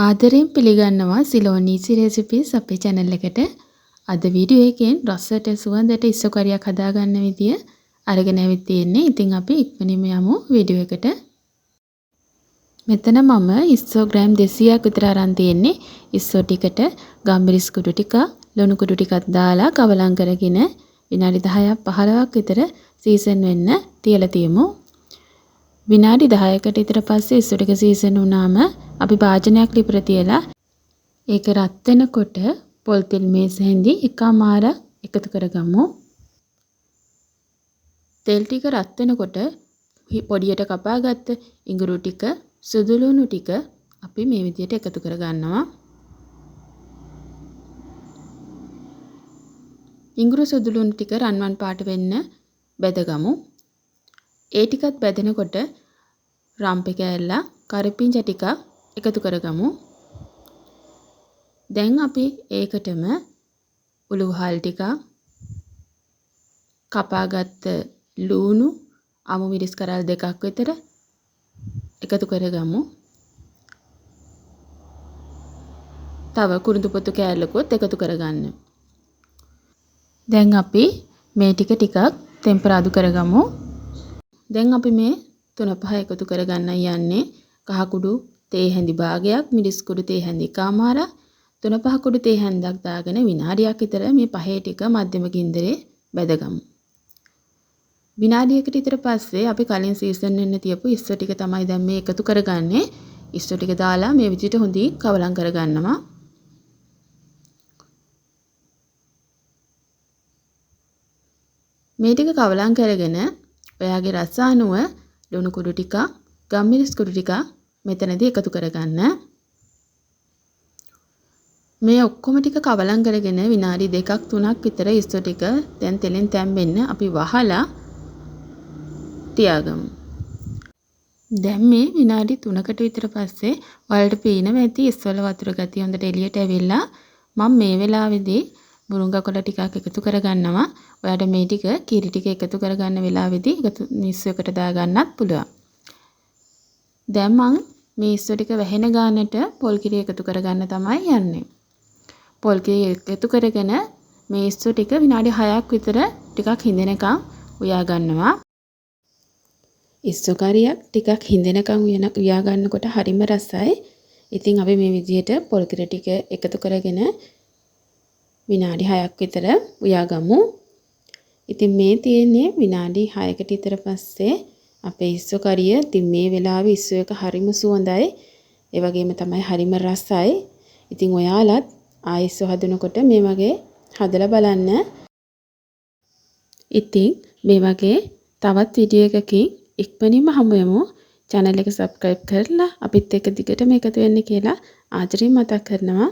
ආදරයෙන් පිළිගන්නවා Ceylon easy recipes අපේ channel එකට. අද වීඩියෝ එකෙන් රසට සුවඳට ඉස්සෝ කරියක් හදාගන්න විදිය අරගෙන ඇවිත් තියෙන්නේ. ඉතින් අපි ඉක්මනින්ම යමු වීඩියෝ එකට. මෙතන මම ඉස්සෝ ග්‍රෑම් 200ක් විතර අරන් තියෙන්නේ. ඉස්සෝ ටිකට ගම්මිරිස් කුඩු ටික, ලුණු කුඩු ටිකක් දාලා කවලම් කරගෙන විනාඩි 10ක් 15ක් විතර සීසන් වෙන්න තියලා තියමු. විනාඩි 10කට විතර පස්සේ ඉස්සෝ ටික සීසන් වුණාම අපි භාජනයක් ලිපර තියලා ඒක රත් වෙනකොට පොල් තෙල් මේස හැඳි එකමාර එකතු කරගමු. තෙල් ටික රත් වෙනකොට පොඩියට කපාගත්ත ඉඟුරු ටික, සුදු ලුණු ටික අපි මේ විදිහට එකතු කරගන්නවා. ඉඟුරු සුදු ලුණු ටික රන්වන් පාට වෙන්න බෙදගමු. ඒ ටිකත් බෙදෙනකොට රම්පේ කෑල්ල, කරපිංචා ටික එකතු කරගමු. දැන් අපි ඒකටම උළුහල් ටික, කපාගත්ත ලුණු, අමු මිරිස් කරල් දෙකක් විතර එකතු කරගමු. තව කුරුඳු පොතු කෑල්ලකුත් එකතු කරගන්න. දැන් අපි මේ ටික ටිකක් ටෙම්පරාදු කරගමු. දැන් අපි මේ 3-5 එකතු කරගන්න යන්නේ. කහ කුඩු තේ හැඳි භාගයක්, මිරිස් කුඩු තේ හැඳි එකමාරක්, 3-5 කුඩු තේ හැඳක් දාගෙන විනාඩියක් විතර මේ පහේ ටික මධ්‍යම ගින්දරේ බැදගමු. විනාඩියකට විතර පස්සේ අපි කලින් සීසන් වෙන්න තියපු ඉස්සෝ ටික තමයි දැන් මේ එකතු කරගන්නේ. ඉස්සෝ ටික දාලා මේ විදිහට හොඳින් කවලම් කරගන්නවා. මේ ටික කවලම් කරගෙන ඔයාගේ රස අනුව ලුණු කුඩු ටික, ගම්මිරිස් කුඩු ටික මෙතනදී එකතු කරගන්න. මේ ඔක්කොම ටික කවලම් කරගෙන විනාඩි 2-3ක් විතර ඉස්සෝ ටික දැන් තෙලෙන් තැම්බෙන්න අපි වහලා තියාගමු. දැන් මේ විනාඩි 3කට විතර පස්සේ වලට පීනවා ඇති ඉස්සවල වතුර ගතිය හොඳට එළියට ඇවිල්ලා මම මේ වෙලාවේදී මුරුංගා කොළ ටිකක් එකතු කරගන්නවා. ඔයාලට මේ ටික කිරි ටික එකතු කරගන්න වෙලාවේදී එකතු මිස්සුවකට දාගන්නත් පුළුවන්. දැන් මම මේ ඉස්සෝ ටික වැහෙන ගානට පොල් කිරි එකතු කරගන්න තමයි යන්නේ. පොල් කිරි එකතු කරගෙන මේ ඉස්සෝ ටික විනාඩි 6ක් විතර ටිකක් හිඳෙනකම් උයා ගන්නවා. ඉස්සෝ කරියක් ටිකක් හිඳෙනකම් උයා ගන්නකොට හරිම රසයි. ඉතින් අපි මේ විදිහට පොල් කිරි ටික එකතු කරගෙන විනාඩි 6ක් විතර උයාගමු. ඉතින් මේ තියෙන්නේ විනාඩි 6කට විතර පස්සේ අපේ ඉස්සෝ කරිය. ඉතින් මේ වෙලාවේ ඉස්සෝ එක හරිම සුවඳයි. ඒ වගේම තමයි හරිම රසයි. ඉතින් ඔයාලත් ආයෙත් හදනකොට මේ වගේ හදලා බලන්න. ඉතින් මේ වගේ තවත් වීඩියෝ එකකින් ඉක්මනින්ම හමු වෙමු. channel එක subscribe කරලා අපිත් එක්ක දිගටම එකතු වෙන්න කියලා ආදරයෙන් මතක් කරනවා.